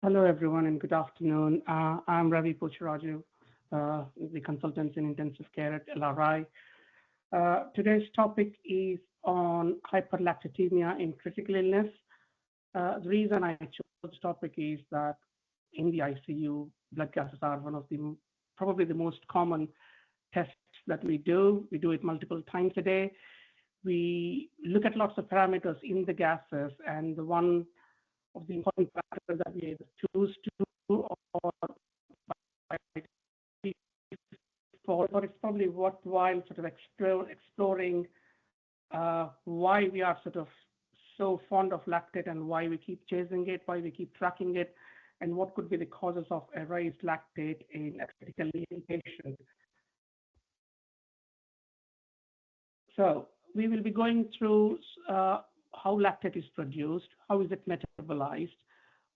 Hello, everyone, and good afternoon. I'm Ravi Pucharaju, the consultant in intensive care at LRI. Today's topic is on hyperlactatemia in critical illness. The reason I chose this topic is that in the ICU, blood gases are one of the probably the most common tests that we do. We do it multiple times a day. We look at lots of parameters in the gases, and the one of the important factors that we either choose to or by default, or it's probably worthwhile sort of exploring why we are sort of so fond of lactate and why we keep chasing it, why we keep tracking it, and what could be the causes of a raised lactate in a critically ill patient. So we will be going through how lactate is produced, how is it metabolized,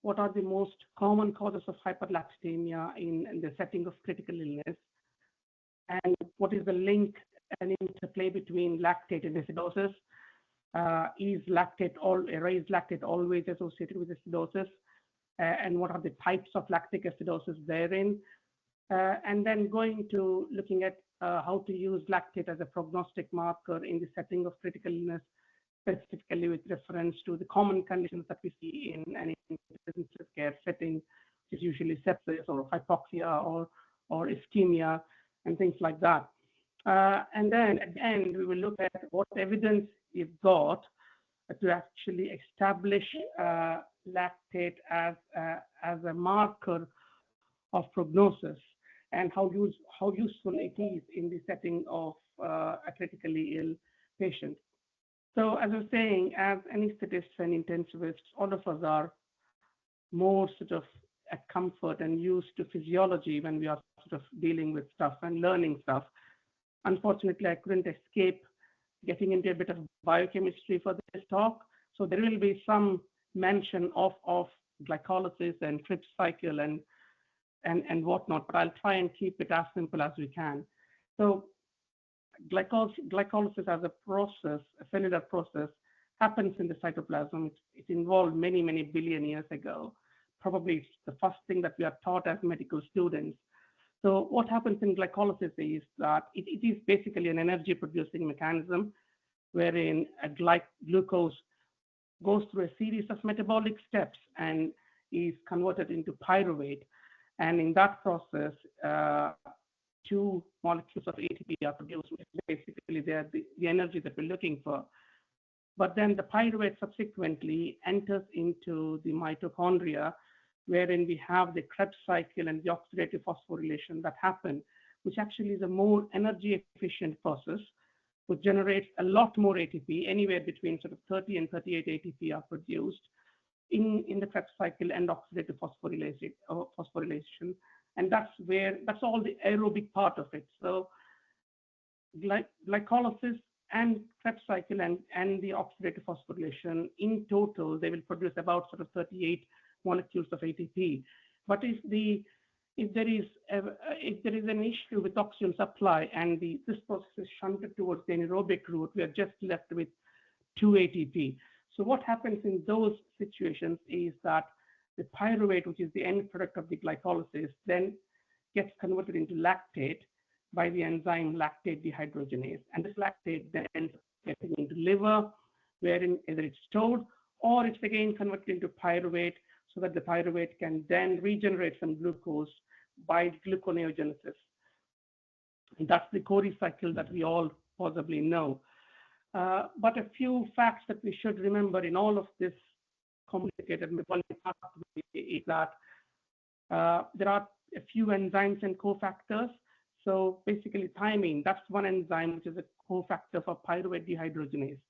what are the most common causes of hyperlactatemia in the setting of critical illness, and what is the link and interplay between lactate and acidosis. Is raised lactate always associated with acidosis? And what are the types of lactic acidosis therein? And then going to looking at how to use lactate as a prognostic marker in the setting of critical illness, specifically with reference to the common conditions that we see in an intensive care setting, which is usually sepsis or hypoxia or ischemia and things like that. And then at the end, we will look at what evidence we've got to actually establish lactate as a marker of prognosis and how useful it is in the setting of a critically ill patient. So as I was saying, as anesthetists and intensivists, all of us are more sort of at comfort and used to physiology when we are sort of dealing with stuff and learning stuff. Unfortunately, I couldn't escape getting into a bit of biochemistry for this talk. So there will be some mention of glycolysis and Krebs cycle and whatnot, but I'll try and keep it as simple as we can. So glycolysis as a process, a cellular process, happens in the cytoplasm. It involved many, many billion years ago. Probably it's the first thing that we are taught as medical students. So what happens in glycolysis is that it is basically an energy producing mechanism wherein glucose goes through a series of metabolic steps and is converted into pyruvate. And in that process, two molecules of ATP are produced, which is basically the energy that we're looking for. But then the pyruvate subsequently enters into the mitochondria, wherein we have the Krebs cycle and the oxidative phosphorylation that happen, which actually is a more energy efficient process, which generates a lot more ATP, anywhere between sort of 30 and 38 ATP are produced in the Krebs cycle and oxidative phosphorylation. And that's all the aerobic part of it. So glycolysis and Krebs cycle and the oxidative phosphorylation, in total, they will produce about sort of 38 molecules of ATP. But if there is an issue with oxygen supply and this process is shunted towards the anaerobic route, we are just left with 2 ATP. So what happens in those situations is that the pyruvate, which is the end product of the glycolysis, then gets converted into lactate by the enzyme lactate dehydrogenase. And this lactate then ends up getting into liver, wherein either it's stored or it's again converted into pyruvate so that the pyruvate can then regenerate some glucose by gluconeogenesis. And that's the Cori cycle that we all possibly know. But a few facts that we should remember in all of this complicated metabolic pathway is that there are a few enzymes and cofactors. So basically thymine, that's one enzyme which is a cofactor for pyruvate dehydrogenase.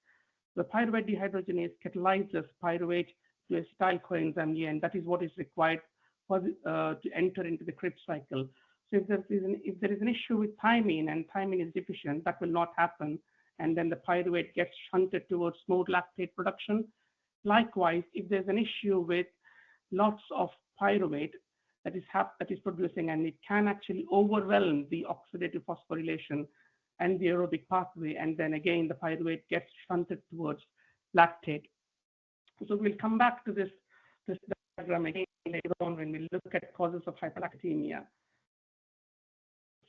The pyruvate dehydrogenase catalyzes pyruvate to acetyl coenzyme E, and that is what is required for to enter into the Krebs cycle. So if there is an issue with thymine and thymine is deficient, that will not happen, and then the pyruvate gets shunted towards more lactate production. Likewise, if there's an issue with lots of pyruvate that is producing, and it can actually overwhelm the oxidative phosphorylation and the aerobic pathway, and then again the pyruvate gets shunted towards lactate. So we'll come back to this diagram again later on when we look at causes of hyperlactatemia.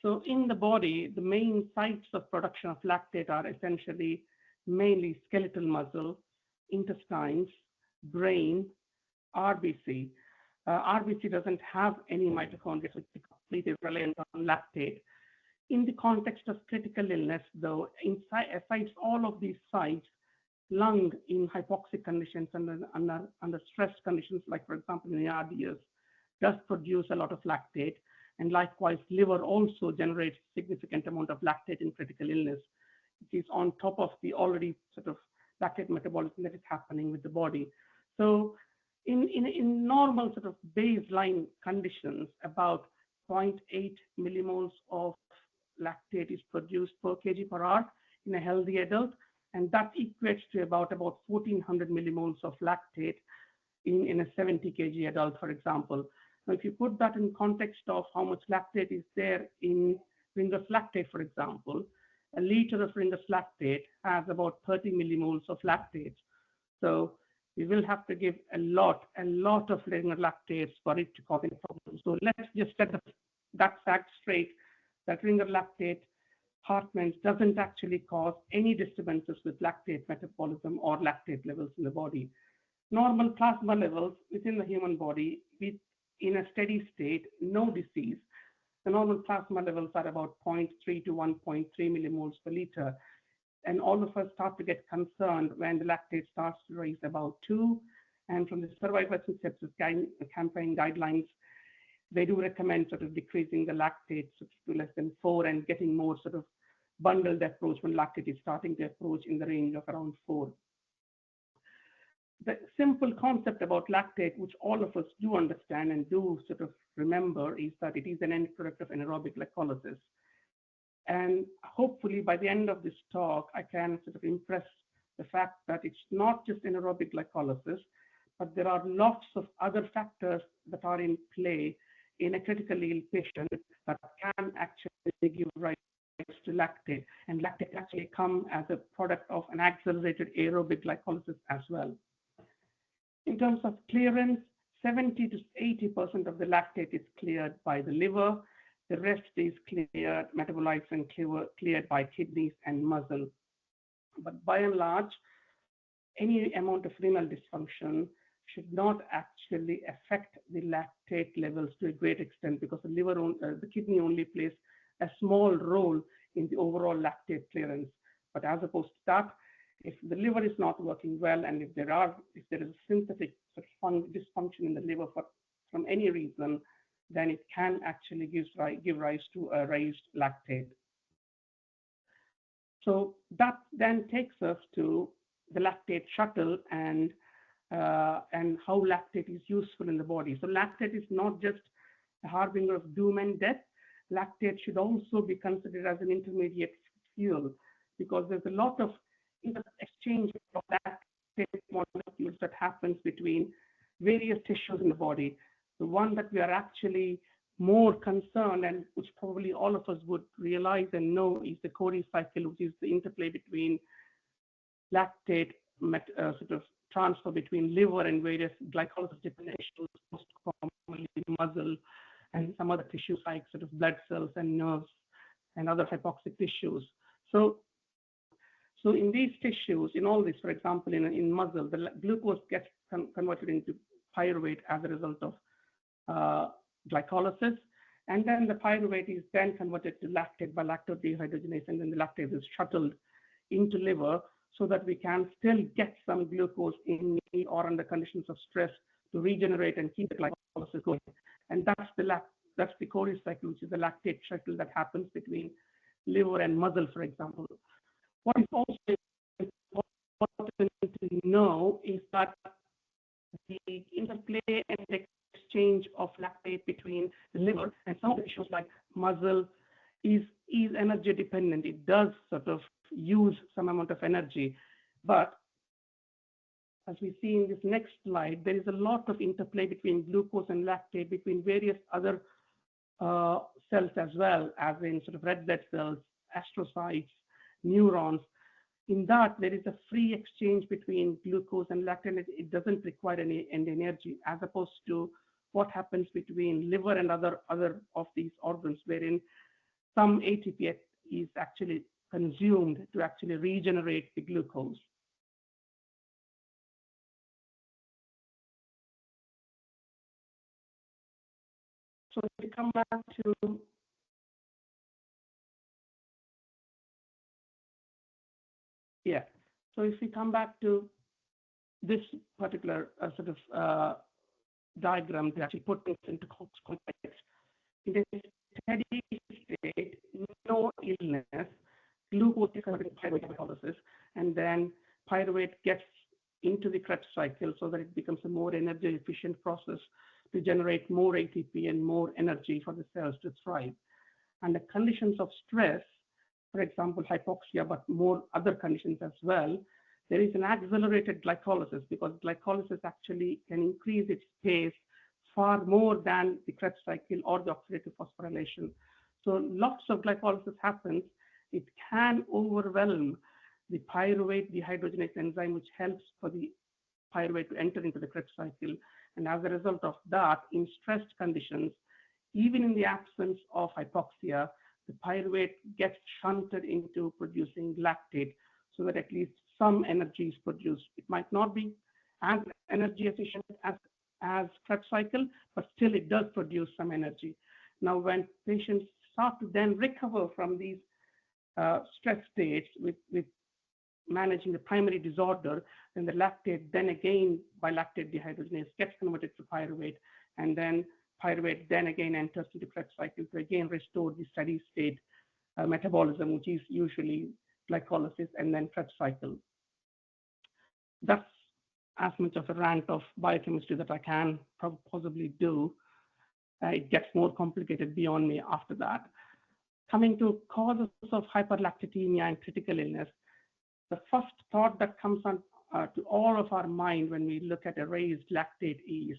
So in the body, the main sites of production of lactate are essentially mainly skeletal muscle, intestines, brain, RBC. RBC doesn't have any mitochondria, so it's completely reliant on lactate. In the context of critical illness, though, aside all of these sites, lung in hypoxic conditions and under stress conditions, like for example in the RDS, does produce a lot of lactate, and likewise liver also generates significant amount of lactate in critical illness. It is on top of the already sort of lactate metabolism that is happening with the body. So in normal sort of baseline conditions, about 0.8 millimoles of lactate is produced per kg per hour in a healthy adult, and that equates to about 1400 millimoles of lactate in a 70 kg adult, for example. Now, if you put that in context of how much lactate is there in Ringer's lactate, for example, a liter of Ringer's lactate has about 30 millimoles of lactate. So we will have to give a lot of Ringer lactates for it to cause any problems. So let's just set that fact straight, that Ringer lactate Hartmann's doesn't actually cause any disturbances with lactate metabolism or lactate levels in the body. Normal plasma levels within the human body, in a steady state, no disease, the normal plasma levels are about 0.3 to 1.3 millimoles per liter. And all of us start to get concerned when the lactate starts to rise about 2. And from the Survivors and Sepsis campaign guidelines, they do recommend sort of decreasing the lactate to less than 4 and getting more sort of bundled approach when lactate is starting to approach in the range of around 4. The simple concept about lactate, which all of us do understand and do sort of remember, is that it is an end product of anaerobic glycolysis. And hopefully by the end of this talk, I can sort of impress the fact that it's not just anaerobic glycolysis, but there are lots of other factors that are in play in a critically ill patient that can actually give rise to lactate. And lactate actually come as a product of an accelerated aerobic glycolysis as well. In terms of clearance, 70 to 80% of the lactate is cleared by the liver. The rest is cleared, metabolized and cleared by kidneys and muscle. But by and large, any amount of renal dysfunction should not actually affect the lactate levels to a great extent, because the kidney only plays a small role in the overall lactate clearance. But as opposed to that, if the liver is not working well, and if there is a synthetic dysfunction in the liver from any reason, then it can actually give rise to a raised lactate. So that then takes us to the lactate shuttle and how lactate is useful in the body. So lactate is not just a harbinger of doom and death. Lactate should also be considered as an intermediate fuel, because there's a lot of exchange of lactate molecules that happens between various tissues in the body. The one that we are actually more concerned, and which probably all of us would realize and know, is the Cori cycle, which is the interplay between lactate sort of transfer between liver and various glycolysis dependent tissues, most commonly muscle and some other tissues like sort of blood cells and nerves and other hypoxic tissues. So in these tissues, in all this, for example, in muscle, the glucose gets converted into pyruvate as a result of glycolysis. And then the pyruvate is then converted to lactate by lactate dehydrogenase, and then the lactate is shuttled into liver so that we can still get some glucose in need or under conditions of stress to regenerate and keep the glycolysis going. And that's the Cori cycle, which is the lactate shuttle that happens between liver and muscle, for example. What is also important to know is that the interplay and exchange of lactate between the liver and some of the tissues like muscle is energy dependent. It does sort of use some amount of energy. But as we see in this next slide, there is a lot of interplay between glucose and lactate between various other cells as well, as in sort of red blood cells, astrocytes, neurons. In that, there is a free exchange between glucose and lactate. It doesn't require any energy, as opposed to what happens between liver and other of these organs, wherein some ATP is actually consumed to actually regenerate the glucose. So if we come back to so if we come back to this particular sort of diagram to actually put things into context, in a steady state, no illness, glucose is converted to pyruvate glycolysis, and then pyruvate gets into the Krebs cycle so that it becomes a more energy efficient process to generate more ATP and more energy for the cells to thrive. And the conditions of stress, for example, hypoxia, but more other conditions as well, there is an accelerated glycolysis, because glycolysis actually can increase its pace far more than the Krebs cycle or the oxidative phosphorylation. So lots of glycolysis happens. It can overwhelm the pyruvate dehydrogenase enzyme, which helps for the pyruvate to enter into the Krebs cycle. And as a result of that, in stressed conditions, even in the absence of hypoxia, the pyruvate gets shunted into producing lactate, so that at least some energy is produced. It might not be as energy efficient as Krebs cycle, but still it does produce some energy. Now, when patients start to then recover from these stress states with managing the primary disorder, then the lactate then again by lactate dehydrogenase gets converted to pyruvate, and then pyruvate then again enters into Krebs cycle to again restore the steady state metabolism, which is usually glycolysis and then Krebs cycle. That's as much of a rant of biochemistry that I can possibly do. It gets more complicated beyond me after that. Coming to causes of hyperlactatemia and critical illness, the first thought that comes on to all of our mind when we look at a raised lactate is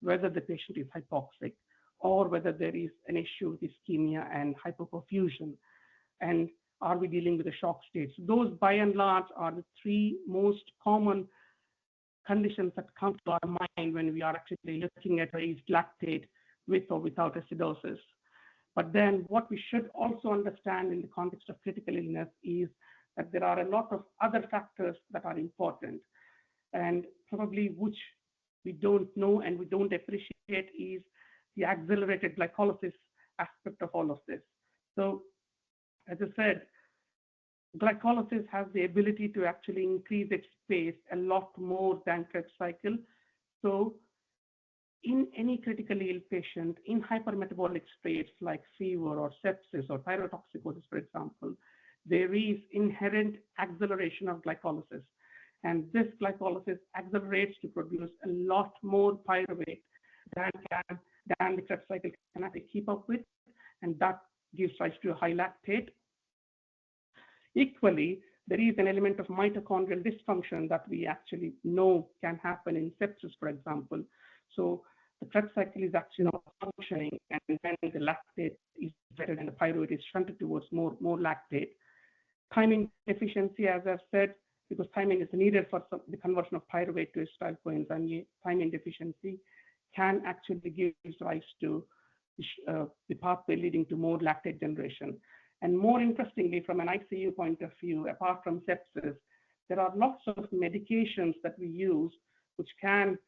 whether the patient is hypoxic or whether there is an issue with ischemia and hypoperfusion, and are we dealing with a shock state. So those by and large are the three most common conditions that come to our mind when we are actually looking at raised lactate with or without acidosis. But then what we should also understand in the context of critical illness is that there are a lot of other factors that are important, and probably which we don't know and we don't appreciate is the accelerated glycolysis aspect of all of this. So as I said, glycolysis has the ability to actually increase its pace a lot more than Krebs cycle. So in any critically ill patient, in hypermetabolic states like fever or sepsis or thyrotoxicosis, for example, there is inherent acceleration of glycolysis. And this glycolysis accelerates to produce a lot more pyruvate than the Krebs cycle can actually keep up with, and that gives rise to a high lactate. Equally, there is an element of mitochondrial dysfunction that we actually know can happen in sepsis, for example. So the Krebs cycle is actually not functioning, and then the lactate is better and the pyruvate is shunted towards more lactate. Thymine deficiency, as I've said, because thymine is needed for the conversion of pyruvate to acetyl coenzyme, thymine deficiency can actually give rise to the pathway leading to more lactate generation. And more interestingly, from an ICU point of view, apart from sepsis, there are lots of medications that we use which can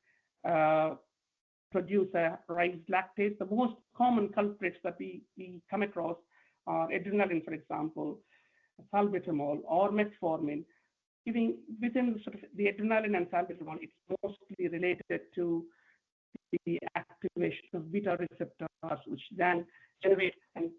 produce a raised lactate. The most common culprits that we come across are adrenaline, for example, salbutamol or metformin. Even within sort of the adrenaline and salbutamol, it's mostly related to the activation of beta receptors, which then generate and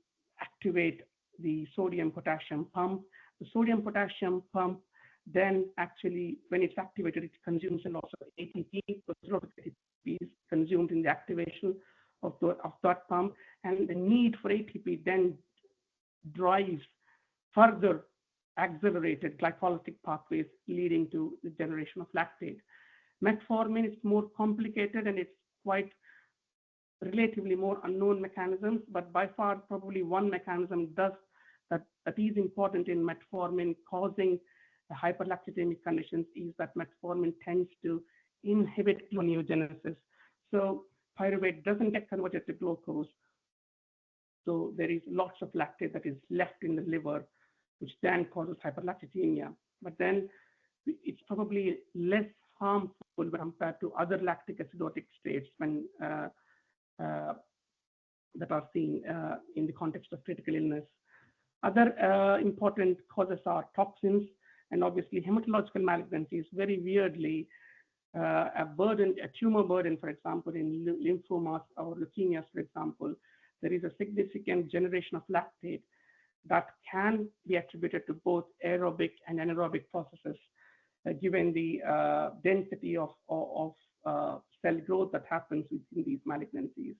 activate the sodium-potassium pump. The sodium-potassium pump then actually, when it's activated, it consumes a lot of ATP, because a lot of ATP is consumed in the activation of that pump, and the need for ATP then drives further accelerated glycolytic pathways leading to the generation of lactate. Metformin is more complicated and it's quite relatively more unknown mechanisms, but by far probably one mechanism that is important in metformin causing hyperlactatemic conditions is that metformin tends to inhibit gluconeogenesis. So pyruvate doesn't get converted to glucose. So there is lots of lactate that is left in the liver, which then causes hyperlactatemia. But then it's probably less harmful compared to other lactic acidotic states when that are seen in the context of critical illness. Other important causes are toxins, and obviously hematological malignancies. Very weirdly, a tumor burden, for example, in lymphomas or leukemias, for example, there is a significant generation of lactate that can be attributed to both aerobic and anaerobic processes, given the density of cell growth that happens within these malignancies.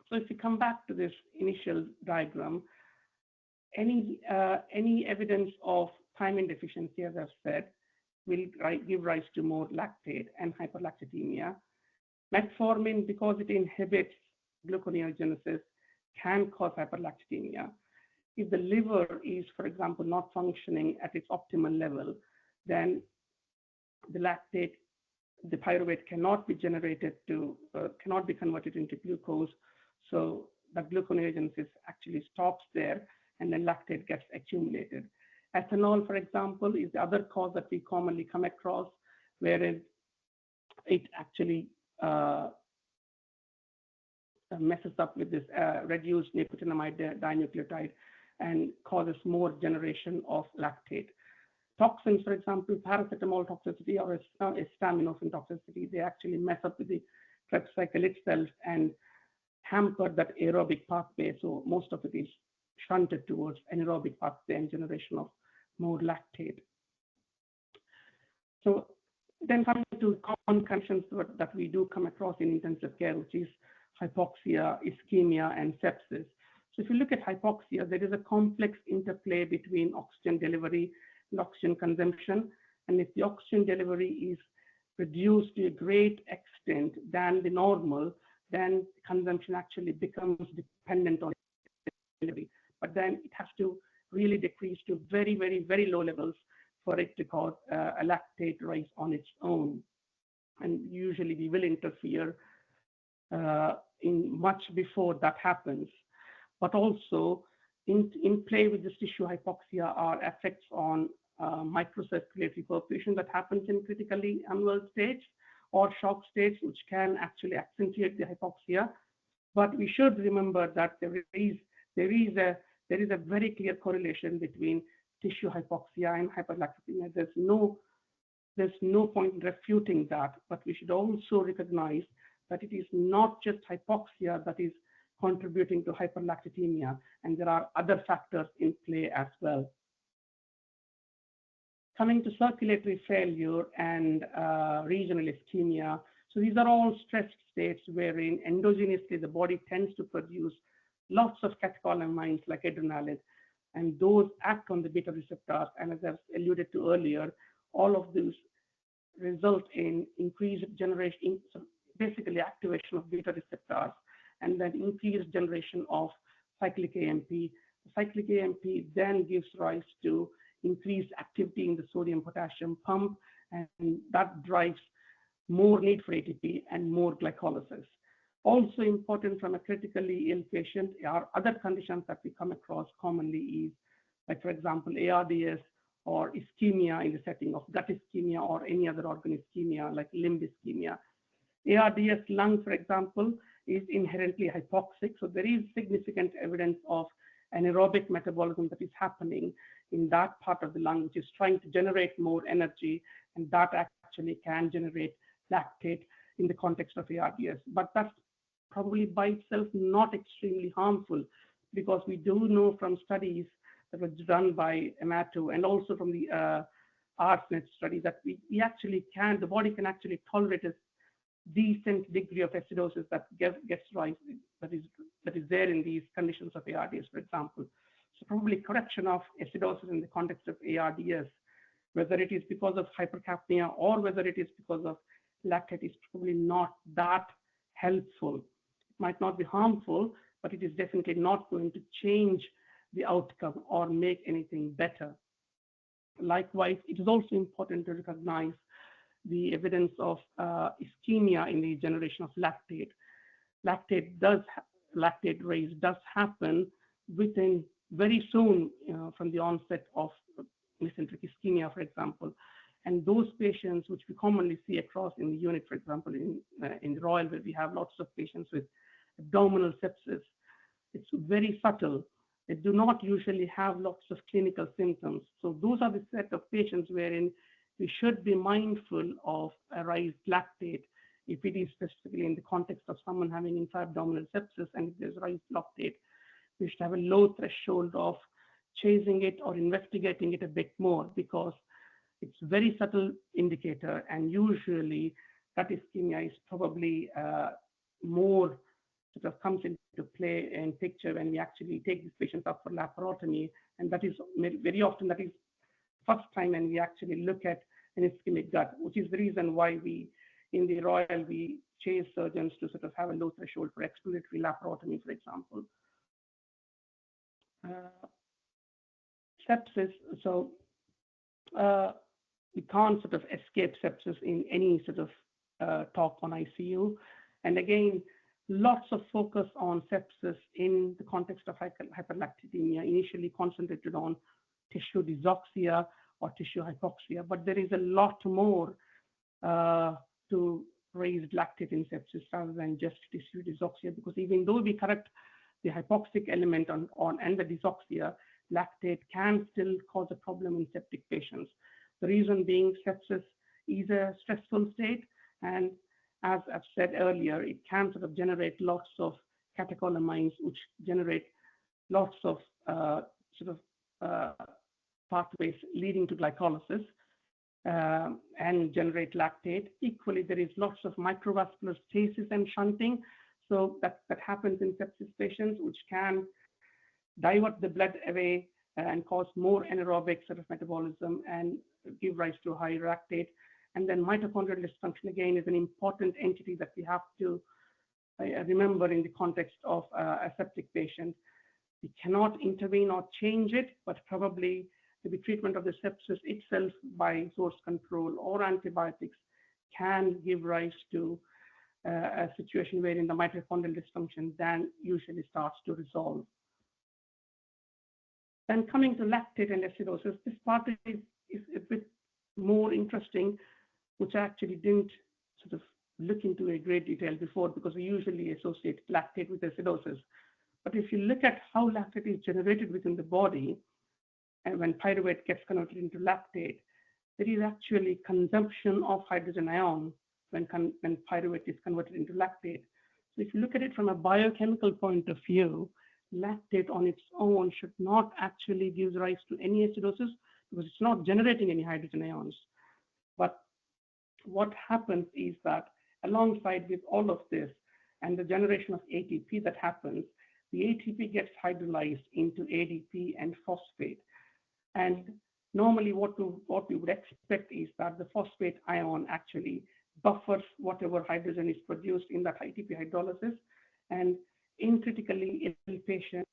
So if we come back to this initial diagram, any evidence of thiamine deficiency, as I've said, will give rise to more lactate and hyperlactatemia. Metformin, because it inhibits gluconeogenesis, can cause hyperlactatemia. If the liver is, for example, not functioning at its optimal level, then the lactate, the pyruvate cannot be generated cannot be converted into glucose. So the gluconeogenesis actually stops there, and then lactate gets accumulated. Ethanol, for example, is the other cause that we commonly come across, wherein it actually messes up with this reduced nicotinamide dinucleotide and causes more generation of lactate. Toxins, for example, paracetamol toxicity or acetaminophen toxicity, they actually mess up with the Krebs cycle itself and hamper that aerobic pathway. So most of it is shunted towards anaerobic pathway and generation of more lactate. So then coming to common conditions that we do come across in intensive care, which is hypoxia, ischemia, and sepsis. So if you look at hypoxia, there is a complex interplay between oxygen delivery and oxygen consumption. And if the oxygen delivery is reduced to a great extent than the normal, then consumption actually becomes dependent on delivery. But then it has to really decrease to very, very, very low levels for it to cause a lactate rise on its own. And usually we will interfere in much before that happens. But also in play with this tissue hypoxia are effects on microcirculatory perfusion that happens in critically unwell stage or shock stage, which can actually accentuate the hypoxia. But we should remember that there is a very clear correlation between tissue hypoxia and hyperlactatemia. There's no point in refuting that, but we should also recognize that it is not just hypoxia that is contributing to hyperlactatemia, and there are other factors in play as well. Coming to circulatory failure and regional ischemia. So these are all stressed states wherein endogenously the body tends to produce lots of catecholamines like adrenaline, and those act on the beta receptors. And as I've alluded to earlier, all of these result in increased generation, so basically activation of beta receptors, and then increased generation of cyclic AMP. The cyclic AMP then gives rise to increased activity in the sodium-potassium pump, and that drives more need for ATP and more glycolysis. Also important from a critically ill patient are other conditions that we come across commonly is, like for example, ARDS or ischemia in the setting of gut ischemia or any other organ ischemia like limb ischemia. ARDS lung, for example, is inherently hypoxic. So there is significant evidence of anaerobic metabolism that is happening in that part of the lung, which is trying to generate more energy, and that actually can generate lactate in the context of ARDS. But that's probably by itself not extremely harmful, because we do know from studies that were done by Amato and also from the ARSNet study that we actually can, the body can actually tolerate a decent degree of acidosis that gets rise, that is there in these conditions of ARDS, for example. So probably correction of acidosis in the context of ARDS, whether it is because of hypercapnia or whether it is because of lactate, is probably not that helpful. It might not be harmful, but it is definitely not going to change the outcome or make anything better. Likewise, it is also important to recognize the evidence of ischemia in the generation of lactate. Lactate does lactate raise does happen within very soon from the onset of mesenteric ischemia, for example. And those patients, which we commonly see across in the unit, for example, in the Royal, where we have lots of patients with abdominal sepsis, it's very subtle. They do not usually have lots of clinical symptoms. So those are the set of patients wherein we should be mindful of a raised lactate if it is specifically in the context of someone having intra-abdominal sepsis, and if there's raised lactate, we should have a low threshold of chasing it or investigating it a bit more, because it's a very subtle indicator, and usually that ischemia is probably more sort of comes into play and picture when we actually take these patients up for laparotomy, and that is very often that is first time when we actually look at an ischemic gut, which is the reason why we in the Royal we chase surgeons to sort of have a low threshold for exploratory laparotomy, for example. Sepsis, so we can't sort of escape sepsis in any sort of talk on ICU. And again, lots of focus on sepsis in the context of hyperlactatemia, initially concentrated on tissue dysoxia or tissue hypoxia, but there is a lot more to raised lactate in sepsis rather than just tissue dysoxia, because even though we correct the hypoxic element on and the dysoxia, lactate can still cause a problem in septic patients. The reason being sepsis is a stressful state, and as I've said earlier, it can sort of generate lots of catecholamines, which generate lots of pathways leading to glycolysis and generate lactate. Equally, there is lots of microvascular stasis and shunting, so that happens in sepsis patients, which can divert the blood away and cause more anaerobic sort of metabolism and give rise to high lactate. And then mitochondrial dysfunction, again, is an important entity that we have to remember in the context of a septic patient. We cannot intervene or change it, but probably the treatment of the sepsis itself by source control or antibiotics can give rise to a situation wherein the mitochondrial dysfunction then usually starts to resolve. Then coming to lactate and acidosis, this part is a bit more interesting, which I actually didn't sort of look into in great detail before, because we usually associate lactate with acidosis. But if you look at how lactate is generated within the body, and when pyruvate gets converted into lactate, there is actually consumption of hydrogen ion when pyruvate is converted into lactate. So if you look at it from a biochemical point of view, lactate on its own should not actually give rise to any acidosis, because it's not generating any hydrogen ions. But what happens is that alongside with all of this and the generation of ATP that happens, the ATP gets hydrolyzed into ADP and phosphate. And normally what we would expect is that the phosphate ion actually buffers whatever hydrogen is produced in that ATP hydrolysis. And in critically ill patients,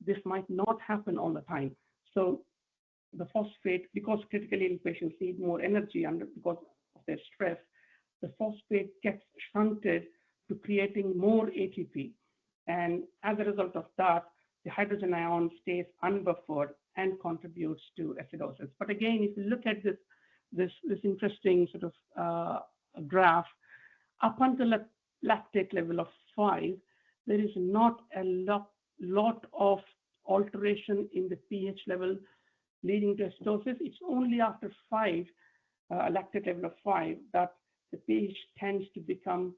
this might not happen all the time. So the phosphate, because critically ill patients need more energy because of their stress, the phosphate gets shunted to creating more ATP. And as a result of that, the hydrogen ion stays unbuffered and contributes to acidosis. But again, if you look at this interesting sort of graph, up until a lactate level of 5, there is not a lot of alteration in the pH level leading to acidosis. It's only after 5, a lactate level of 5, that the pH tends to become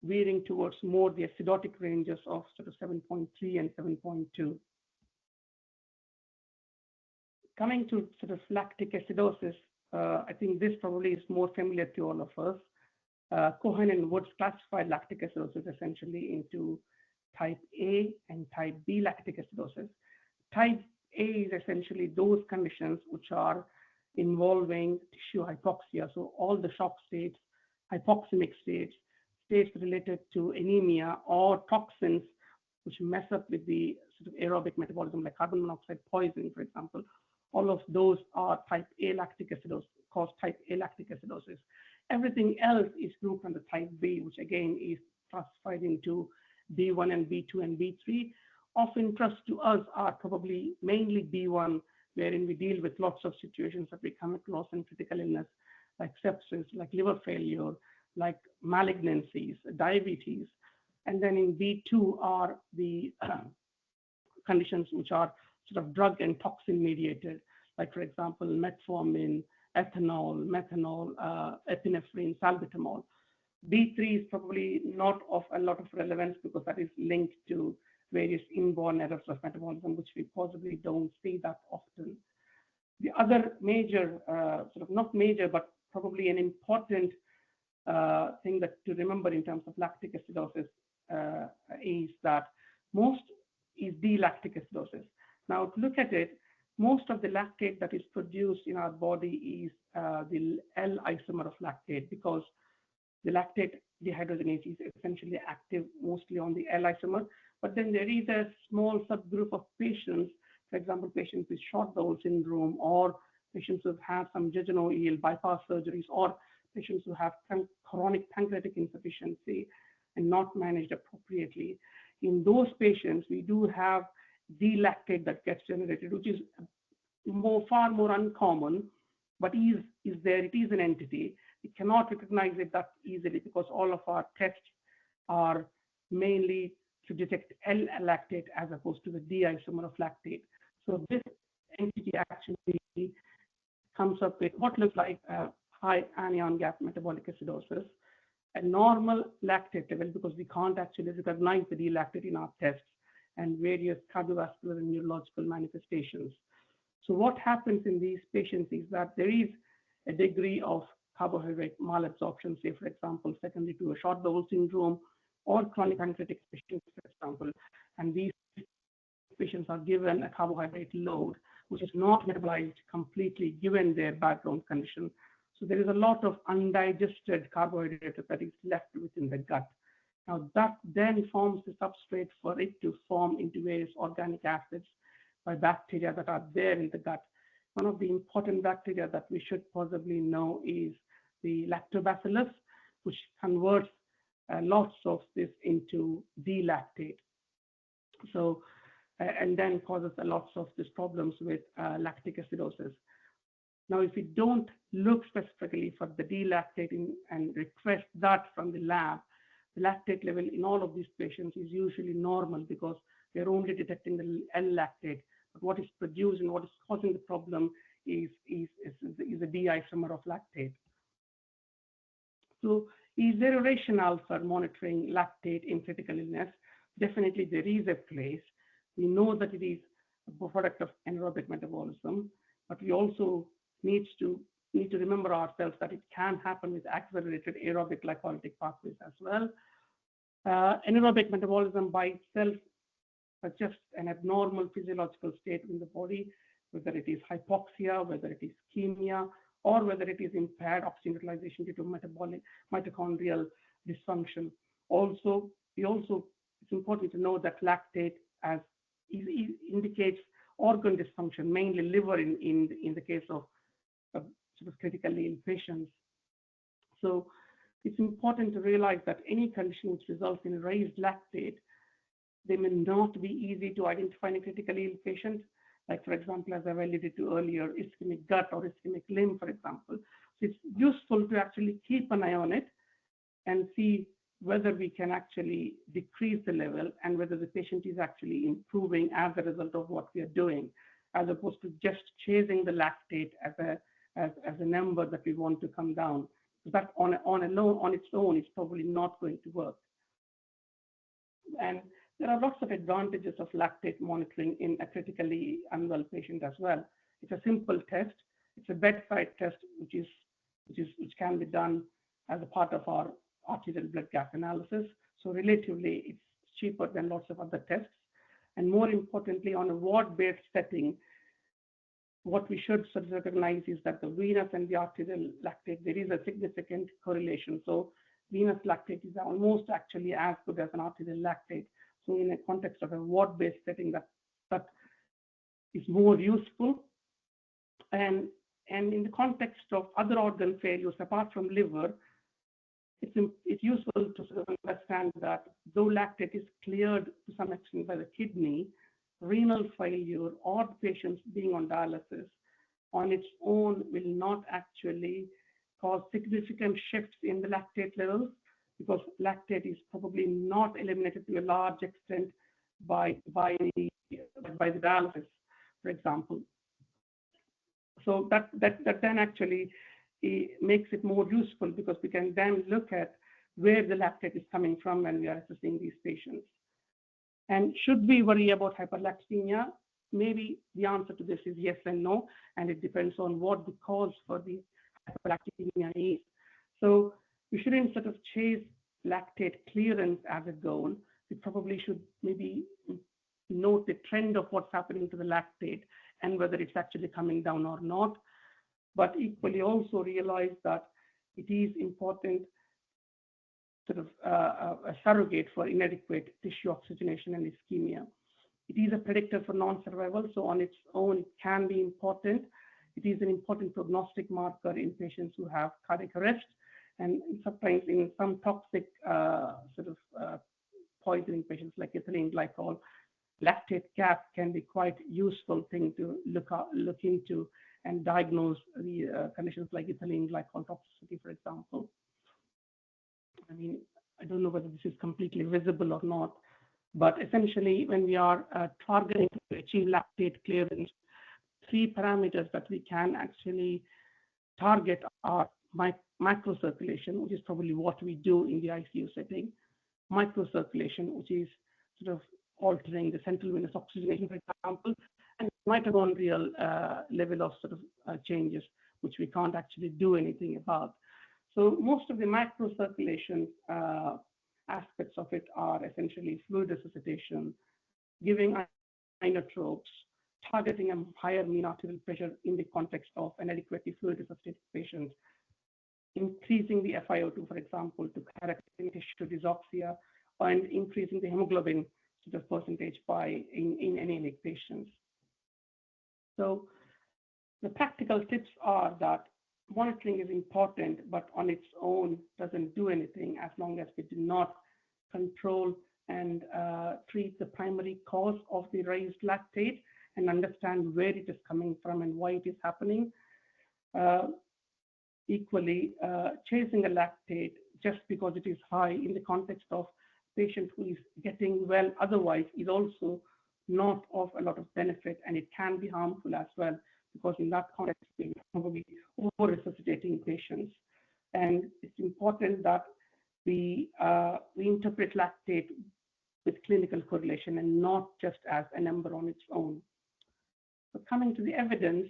veering towards more the acidotic ranges of sort of 7.3 and 7.2. Coming to sort of lactic acidosis, I think this probably is more familiar to all of us. Cohen and Woods classified lactic acidosis essentially into type A and type B lactic acidosis. Type A is essentially those conditions which are involving tissue hypoxia, so all the shock states, hypoxemic states, states related to anemia or toxins which mess up with the sort of aerobic metabolism, like carbon monoxide poisoning, for example, All of those are type A lactic acidosis, cause type A lactic acidosis. Everything else is grouped under type B, which again is classified into B1 and B2 and B3. Of interest to us are probably mainly B1, wherein we deal with lots of situations that we come across in critical illness, like sepsis, like liver failure, like malignancies, diabetes. And then in B2 are the conditions which are sort of drug and toxin mediated, like, for example, metformin, ethanol, methanol, epinephrine, salbutamol. B3 is probably not of a lot of relevance because that is linked to various inborn errors of metabolism, which we possibly don't see that often. The other major, sort of not major, but probably an important thing that to remember in terms of lactic acidosis is that most is D-lactic acidosis. Now, to look at it, most of the lactate that is produced in our body is the L isomer of lactate, because the lactate dehydrogenase is essentially active mostly on the L isomer. But then there is a small subgroup of patients, for example, patients with short bowel syndrome, or patients who have had some jejunoial bypass surgeries, or patients who have chronic pancreatic insufficiency and not managed appropriately. In those patients, we do have D-lactate that gets generated, which is far more uncommon, but is there. It is an entity. We cannot recognize it that easily because all of our tests are mainly to detect L-lactate as opposed to the D isomer of lactate. So this entity actually comes up with what looks like a high anion gap metabolic acidosis, a normal lactate level, because we can't actually recognize the D-lactate in our tests, and various cardiovascular and neurological manifestations. So what happens in these patients is that there is a degree of carbohydrate malabsorption, say, for example, secondary to a short bowel syndrome or chronic pancreatic patients, for example, and these patients are given a carbohydrate load, which is not metabolized completely given their background condition. So there is a lot of undigested carbohydrate that is left within the gut. Now that then forms the substrate for it to form into various organic acids by bacteria that are there in the gut. One of the important bacteria that we should possibly know is the lactobacillus, which converts lots of this into D-lactate. So, and then causes a lots of these problems with lactic acidosis. Now, if we don't look specifically for the D-lactate and request that from the lab, the lactate level in all of these patients is usually normal because we're only detecting the L-lactate. But what is produced and what is causing the problem is a D isomer of lactate. So is there a rationale for monitoring lactate in critical illness? Definitely there is a place. We know that it is a product of anaerobic metabolism, but we also need to remember ourselves that it can happen with accelerated aerobic glycolytic pathways as well. Anaerobic metabolism by itself suggests an abnormal physiological state in the body, whether it is hypoxia, whether it is ischemia, or whether it is impaired oxygen utilization due to mitochondrial dysfunction. It's important to know that lactate indicates organ dysfunction, mainly liver in the case of sort of critically ill patients. So it's important to realize that any condition which results in raised lactate, they may not be easy to identify in a critically ill patient. Like, for example, as I alluded to earlier, ischemic gut or ischemic limb, for example. So it's useful to actually keep an eye on it and see whether we can actually decrease the level and whether the patient is actually improving as a result of what we are doing, as opposed to just chasing the lactate as a number that we want to come down. That on its own is probably not going to work. And there are lots of advantages of lactate monitoring in a critically unwell patient as well. It's a simple test. It's a bedside test, which can be done as a part of our arterial blood gas analysis. So relatively, it's cheaper than lots of other tests. And more importantly, on a ward-based setting, what we should sort of recognize is that the venous and the arterial lactate, there is a significant correlation. So venous lactate is almost actually as good as an arterial lactate. So in a context of a ward-based setting, that is more useful. And, and in the context of other organ failures, apart from liver, it's useful to sort of understand that though lactate is cleared to some extent by the kidney, renal failure or patients being on dialysis on its own will not actually cause significant shifts in the lactate levels, because lactate is probably not eliminated to a large extent by the dialysis, for example. So that then actually makes it more useful, because we can then look at where the lactate is coming from when we are assessing these patients. And should we worry about hyperlactatemia? Maybe the answer to this is yes and no, and it depends on what the cause for the hyperlactatemia is. So we shouldn't sort of chase lactate clearance as a goal. We probably should maybe note the trend of what's happening to the lactate and whether it's actually coming down or not. But equally also realize that it is important, sort of a surrogate for inadequate tissue oxygenation and ischemia. It is a predictor for non-survival, so on its own it can be important. It is an important prognostic marker in patients who have cardiac arrest, and sometimes in some toxic poisoning patients like ethylene glycol, lactate gap can be quite useful thing to look into and diagnose the conditions like ethylene glycol toxicity, for example. I mean, I don't know whether this is completely visible or not, but essentially when we are targeting to achieve lactate clearance, 3 parameters that we can actually target are microcirculation, which is probably what we do in the ICU setting, microcirculation, which is sort of altering the central venous oxygenation, for example, and mitochondrial level of sort of changes, which we can't actually do anything about. So most of the microcirculation aspects of it are essentially fluid resuscitation, giving inotropes, targeting a higher mean arterial pressure in the context of inadequately fluid resuscitated patients, increasing the FiO2, for example, to characterize tissue dysoxia, and increasing the hemoglobin sort of percentage in anemic patients. So the practical tips are that monitoring is important, but on its own doesn't do anything as long as we do not control and treat the primary cause of the raised lactate and understand where it is coming from and why it is happening. Equally, chasing a lactate just because it is high in the context of patient who is getting well otherwise is also not of a lot of benefit, and it can be harmful as well, because in that context we probably over-resuscitating patients. And it's important that we interpret lactate with clinical correlation and not just as a number on its own. So coming to the evidence,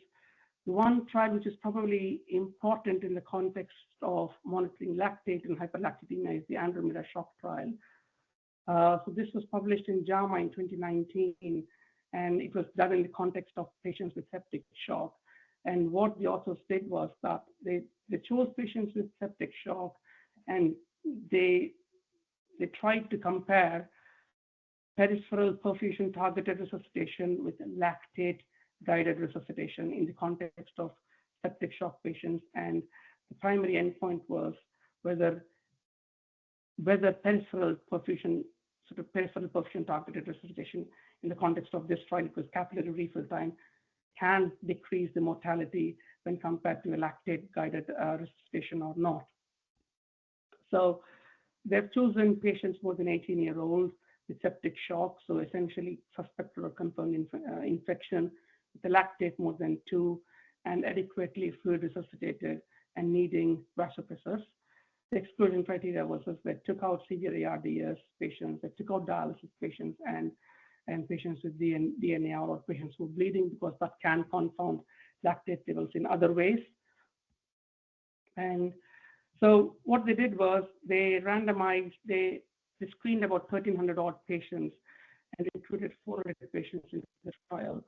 one trial which is probably important in the context of monitoring lactate and hyperlactatemia is the Andromeda shock trial. So this was published in JAMA in 2019, and it was done in the context of patients with septic shock. And what the authors did was that they chose patients with septic shock, and they tried to compare peripheral perfusion targeted resuscitation with lactate guided resuscitation in the context of septic shock patients. And the primary endpoint was whether peripheral perfusion targeted resuscitation in the context of this trial, because capillary refill time can decrease the mortality when compared to a lactate guided resuscitation or not. So they've chosen patients more than 18-year-old with septic shock, so essentially suspected or confirmed infection with a lactate more than 2 and adequately fluid resuscitated and needing vasopressors. The exclusion criteria was they took out severe ARDS patients, they took out dialysis patients, and patients with DNAR or patients who are bleeding, because that can confound lactate levels in other ways. And so what they did was they randomized, they screened about 1,300 odd patients and included 400 patients in the trial.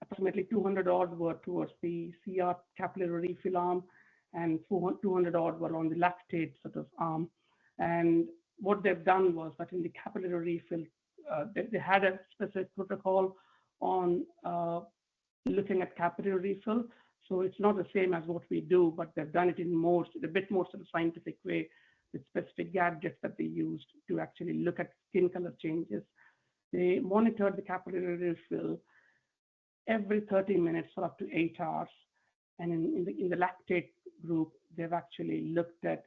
Approximately 200 odd were towards the CR capillary refill arm, and 200 odd were on the lactate sort of arm. And what they've done was that in the capillary refill, they had a specific protocol on looking at capillary refill. So it's not the same as what we do, but they've done it in a bit more sort of scientific way with specific gadgets that they used to actually look at skin color changes. They monitored the capillary refill every 30 minutes for up to 8 hours. And in the lactate group, they've actually looked at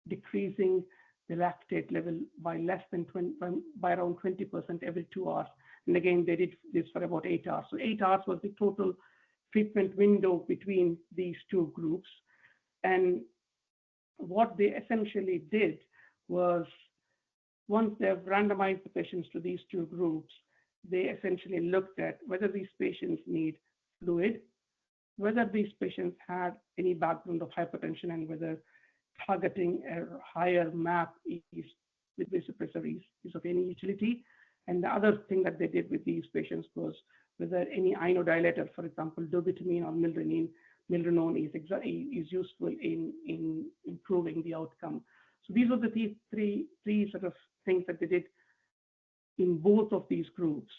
decreasing the lactate level by less than 20, by around 20% every 2 hours. And again, they did this for about 8 hours. So 8 hours was the total treatment window between these two groups. And what they essentially did was, once they've randomized the patients to these two groups, they essentially looked at whether these patients need fluid, whether these patients had any background of hypertension, and whether targeting a higher MAP is with vasopressor is of any utility. And the other thing that they did with these patients was whether any inodilator, for example, dobutamine or milrinone is useful in improving the outcome. So these were the three sort of things that they did in both of these groups.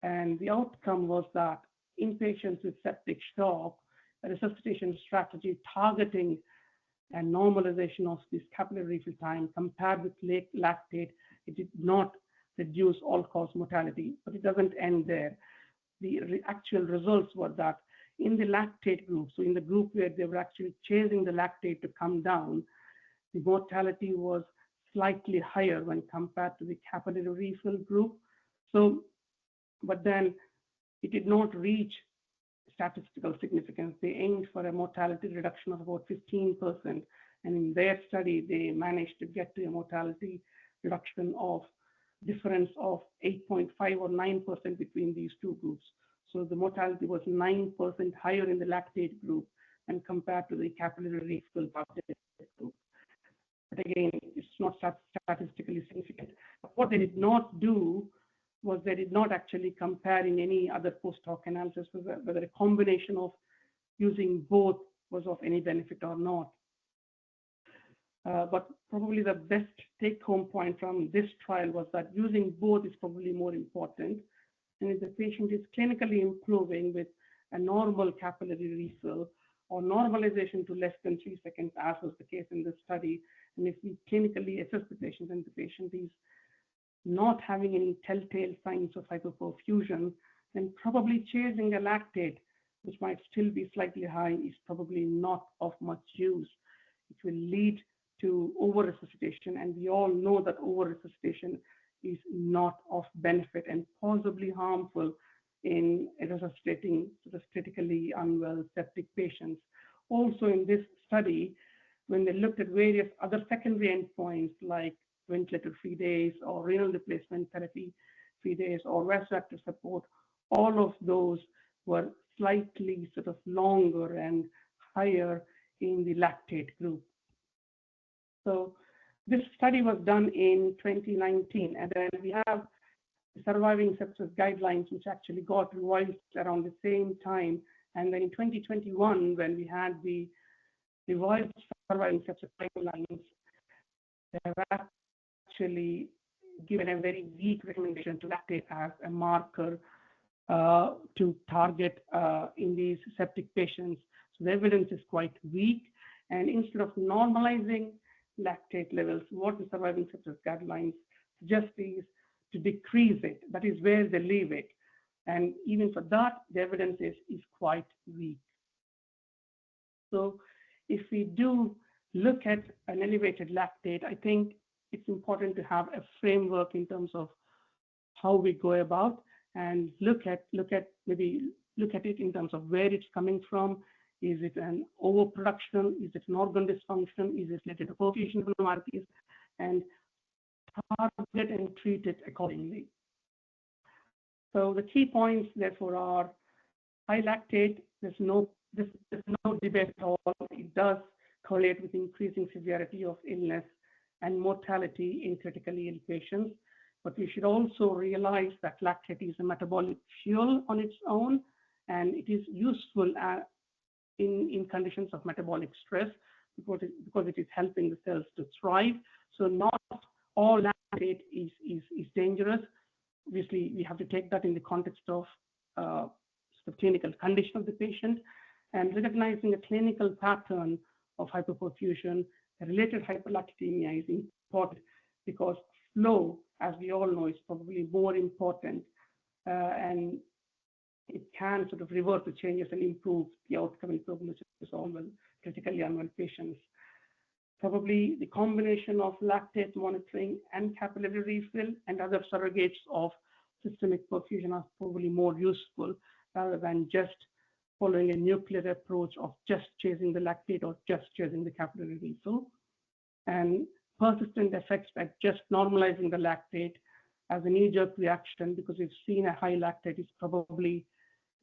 And the outcome was that in patients with septic shock, a resuscitation strategy targeting and normalization of this capillary refill time compared with lactate, it did not reduce all-cause mortality, but it doesn't end there. The actual results were that in the lactate group, so in the group where they were actually chasing the lactate to come down, the mortality was slightly higher when compared to the capillary refill group. So, but then it did not reach statistical significance. They aimed for a mortality reduction of about 15%. And in their study, they managed to get to a mortality reduction of difference of 8.5 or 9% between these two groups. So the mortality was 9% higher in the lactate group and compared to the capillary refill group. But again, it's not statistically significant. But what they did not do was they did not actually compare in any other post-hoc analysis whether a combination of using both was of any benefit or not. But probably the best take-home point from this trial was that using both is probably more important. And if the patient is clinically improving with a normal capillary refill or normalization to less than 3 seconds, as was the case in this study, and if we clinically assess the patient and the patient is not having any telltale signs of hypoperfusion, then probably chasing a lactate, which might still be slightly high, is probably not of much use. It will lead to over-resuscitation, and we all know that over-resuscitation is not of benefit and possibly harmful in resuscitating sort of critically unwell septic patients. Also in this study, when they looked at various other secondary endpoints like ventilator-free days or renal replacement therapy-free days or vasoactive support, all of those were slightly sort of longer and higher in the lactate group. So this study was done in 2019, and then we have the surviving sepsis guidelines, which actually got revised around the same time. And then in 2021, when we had the revised surviving sepsis guidelines, they have actually given a very weak recommendation to lactate as a marker to target in these septic patients. So the evidence is quite weak. And instead of normalizing lactate levels, what the surviving sepsis guidelines suggest is to decrease it. That is where they leave it. And even for that, the evidence is quite weak. So if we do look at an elevated lactate, I think it's important to have a framework in terms of how we go about and look at it in terms of where it's coming from. Is it an overproduction? Is it an organ dysfunction? Is it related to perfusion abnormalities? And target and treat it accordingly. So the key points, therefore, are high lactate. There's no debate at all. It does correlate with increasing severity of illness and mortality in critically ill patients. But we should also realize that lactate is a metabolic fuel on its own, and it is useful in conditions of metabolic stress because it is helping the cells to thrive. So not all lactate is dangerous. Obviously, we have to take that in the context of the clinical condition of the patient. And recognizing a clinical pattern of hypoperfusion, related hyperlactatemia is important because flow, as we all know, is probably more important, and it can sort of reverse the changes and improve the outcome and prognosis of critically unwell patients. Probably the combination of lactate monitoring and capillary refill and other surrogates of systemic perfusion are probably more useful rather than just following a nuclear approach of just chasing the lactate or just chasing the capillary refill. And persistent effects like just normalizing the lactate as a knee-jerk reaction, because we've seen a high lactate, is probably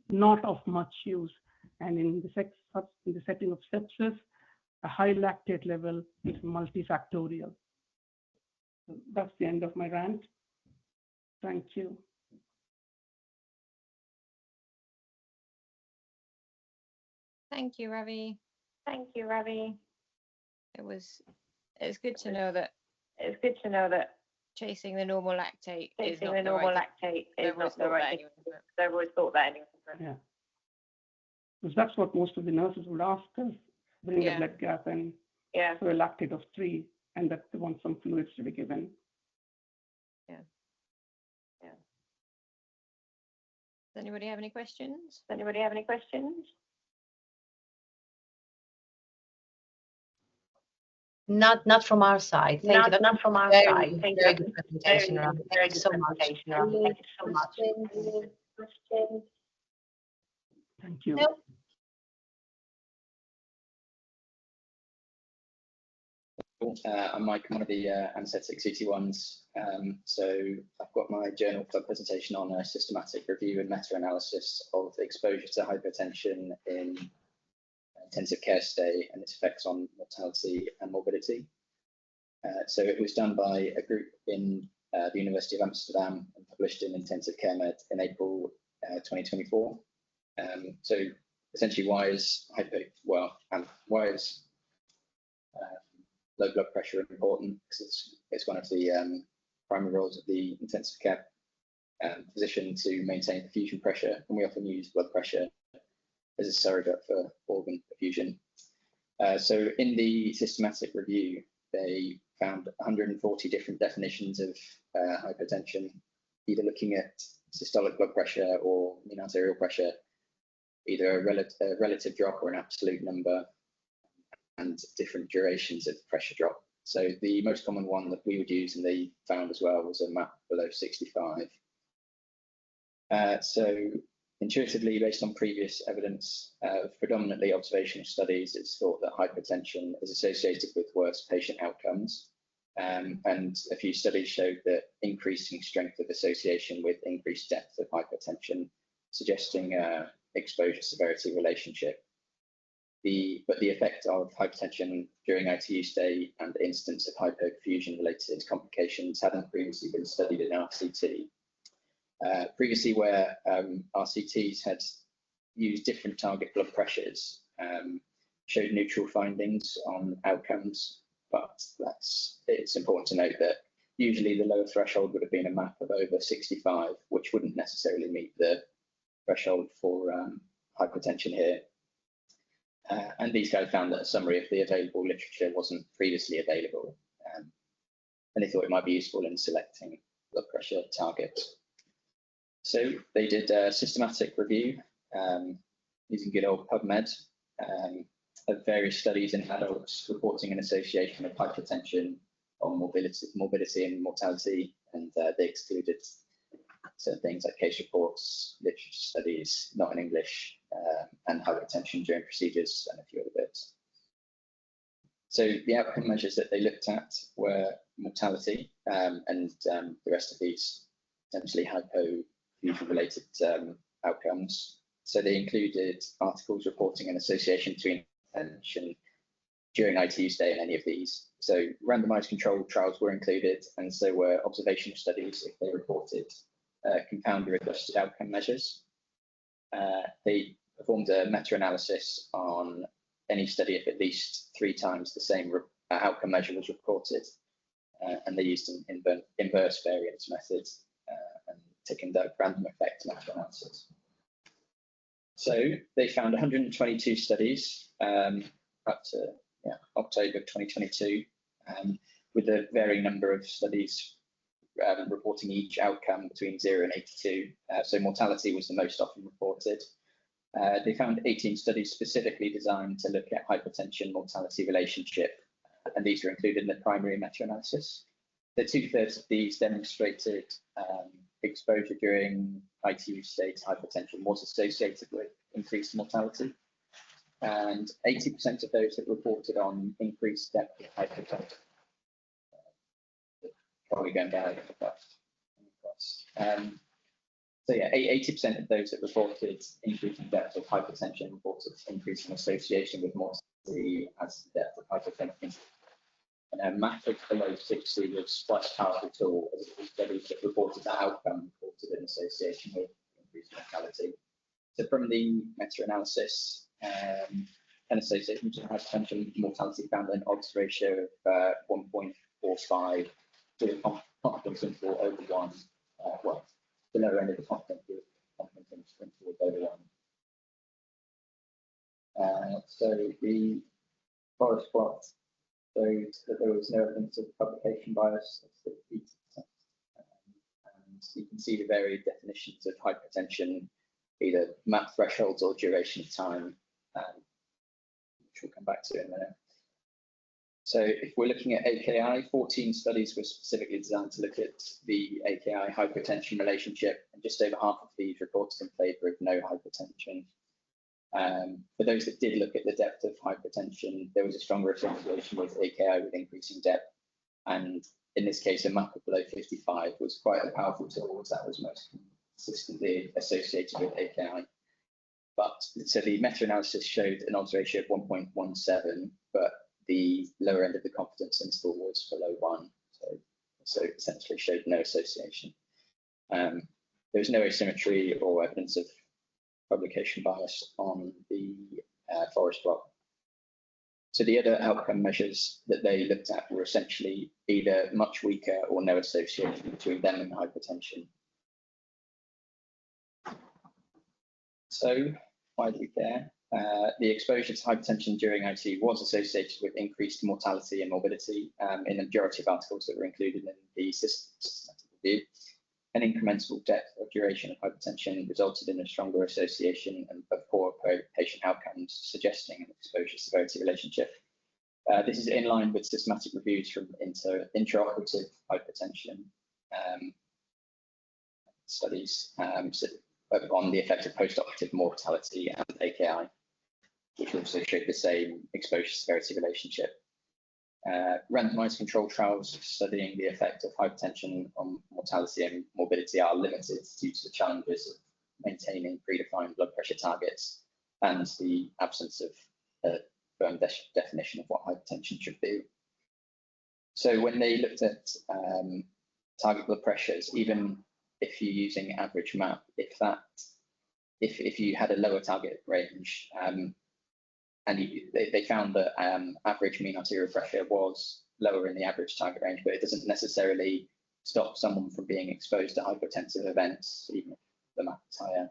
not of much use. And in the setting of sepsis, a high lactate level is multifactorial. So that's the end of my rant. Thank you. Thank you, Ravi. Thank you, Ravi. It's good to know that chasing the normal lactate is not the right thing. I've always thought that anyway. Yeah. Because that's what most of the nurses would ask us, bring a blood gas and for a lactate of 3, and that they want some fluids to be given. Yeah. Does anybody have any questions? Not from our side. Thank you. Not from our side. Thank you. Very good presentation. Thank you so much. Thank you. No. I'm Mike, I'm one of the anaesthetic CT1s. So I've got my journal club presentation on a systematic review and meta-analysis of exposure to hypertension in intensive care stay and its effects on mortality and morbidity. So it was done by a group in the University of Amsterdam and published in Intensive Care Med in April 2024. So essentially, why is low blood pressure important? Because it's one of the primary roles of the intensive care physician to maintain perfusion pressure, and we often use blood pressure as a surrogate for organ perfusion. So in the systematic review, they found 140 different definitions of hypertension, either looking at systolic blood pressure or mean arterial pressure, either a relative drop or an absolute number, and different durations of pressure drop. So the most common one that we would use, and they found as well, was a MAP below 65. So intuitively, based on previous evidence of predominantly observational studies, it's thought that hypertension is associated with worse patient outcomes. And a few studies showed that increasing strength of association with increased depth of hypertension, suggesting exposure severity relationship. But the effect of hypertension during ITU stay and the instance of hypoperfusion related complications hadn't previously been studied in RCT. Previously, where RCTs had used different target blood pressures, showed neutral findings on outcomes, but it's important to note that usually the lower threshold would have been a MAP of over 65, which wouldn't necessarily meet the threshold for hypertension here. And these guys found that a summary of the available literature wasn't previously available, and they thought it might be useful in selecting blood pressure targets. So they did a systematic review using good old PubMed of various studies in adults reporting an association of hypertension on morbidity and mortality, and they excluded certain things like case reports, literature studies, not in English, and hypertension during procedures, and a few other bits. So the outcome measures that they looked at were mortality and the rest of these essentially hypoperfusion-related outcomes. So they included articles reporting an association between hypertension during ITU stay in any of these. So randomized controlled trials were included, and so were observational studies if they reported compounder-adjusted outcome measures. They performed a meta-analysis on any study if at least 3 times the same outcome measure was reported, and they used an inverse variance method and to conduct random effect meta-analysis. So they found 122 studies up to October 2022, with a varying number of studies reporting each outcome between 0 and 82. So mortality was the most often reported. They found 18 studies specifically designed to look at hypertension mortality relationship, and these were included in the primary meta-analysis. The 2/3 of these demonstrated exposure during ITU state hypertension was associated with increased mortality, and 80% of those that reported on increased depth of hypertension. Probably going down fast. So yeah, 80% of those that reported increasing depth of hypertension reported increasing association with mortality as the depth of hypertension. And a MAP of below 60 was quite a powerful tool, as it was studies that reported that outcome reported in association with increased mortality. So from the meta-analysis, an association with hypertension mortality found an odds ratio of 1.45 with a confidence interval over 1. Well, the lower end of the confidence interval over 1. So the forest plot showed that there was no evidence of publication bias. And you can see the varied definitions of hypertension, either MAP thresholds or duration of time, which we'll come back to in a minute. So if we're looking at AKI, 14 studies were specifically designed to look at the AKI hypertension relationship, and just over half of these reported in favour of no hypertension. For those that did look at the depth of hypertension, there was a stronger association with AKI with increasing depth, and in this case, a MAP of below 55 was quite a powerful tool, as that was most consistently associated with AKI. But so the meta-analysis showed an odds ratio of 1.17, but the lower end of the confidence interval was below 1, so essentially showed no association. There was no asymmetry or evidence of publication bias on the forest plot. So the other outcome measures that they looked at were essentially either much weaker or no association between them and hypertension. So why do we care? The exposure to hypertension during ITU was associated with increased mortality and morbidity in the majority of articles that were included in the systematic review. An incremental depth or duration of hypertension resulted in a stronger association of poor patient outcomes, suggesting an exposure-severity relationship. This is in line with systematic reviews from intraoperative hypertension studies on the effect of postoperative mortality and AKI, which also showed the same exposure-severity relationship. Randomized control trials studying the effect of hypertension on mortality and morbidity are limited due to the challenges of maintaining predefined blood pressure targets and the absence of a firm definition of what hypertension should be. So when they looked at target blood pressures, even if you're using average MAP, if you had a lower target range, and they found that average mean arterial pressure was lower in the average target range, but it doesn't necessarily stop someone from being exposed to hypertensive events, even if the MAP is higher.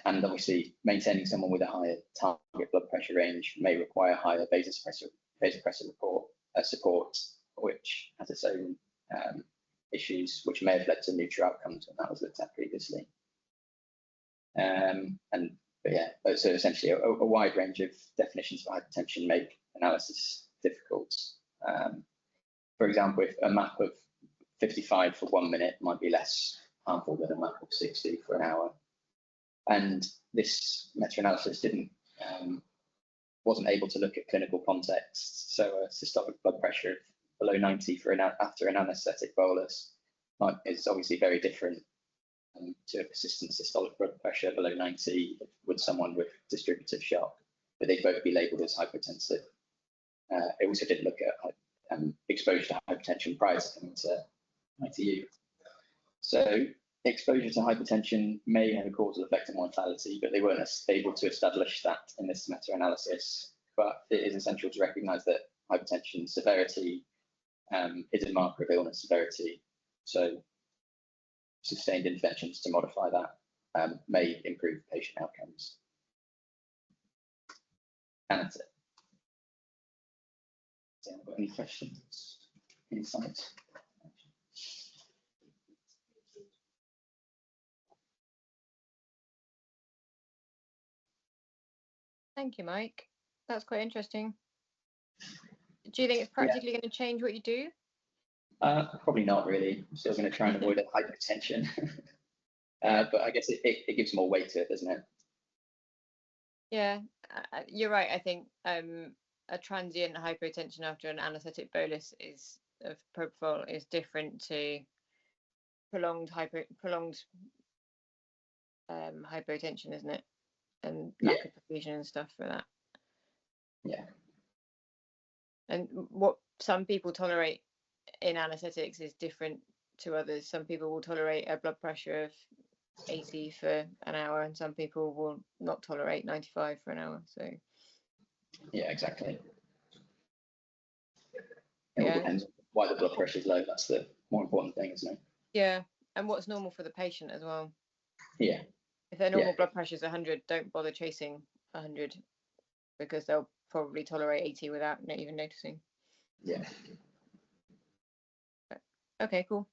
And obviously, maintaining someone with a higher target blood pressure range may require higher vasopressor support, which has its own issues, which may have led to neutral outcomes when that was looked at previously. But yeah, so essentially a wide range of definitions of hypertension make analysis difficult. For example, if a MAP of 55 for 1 minute might be less harmful than a MAP of 60 for an hour. And this meta-analysis wasn't able to look at clinical context. So a systolic blood pressure of below 90 after an anaesthetic bolus is obviously very different to a persistent systolic blood pressure below 90 with someone with distributive shock, but they'd both be labelled as hypertensive. It also did look at exposure to hypertension prior to coming to ITU. So exposure to hypertension may have a causal effect on mortality, but they weren't able to establish that in this meta-analysis. But it is essential to recognise that hypertension severity is a marker of illness severity. So sustained interventions to modify that may improve patient outcomes. And that's it. Has anyone got any questions, insights? Thank you, Mike. That's quite interesting. Do you think it's practically going to change what you do? Probably not really. I'm still going to try and avoid hypertension. But I guess it gives more weight to it, doesn't it? Yeah, you're right. I think a transient hypotension after an anaesthetic bolus of propofol is different to prolonged hypotension, isn't it? And lack of perfusion and stuff for that. Yeah. And what some people tolerate in anaesthetics is different to others. Some people will tolerate a blood pressure of 80 for an hour, and some people will not tolerate 95 for an hour. So yeah, exactly. It all depends why the blood pressure is low. That's the more important thing, isn't it? Yeah, and what's normal for the patient as well. Yeah. If their normal blood pressure is 100, don't bother chasing 100 because they'll probably tolerate 80 without even noticing. Yeah. Okay, cool.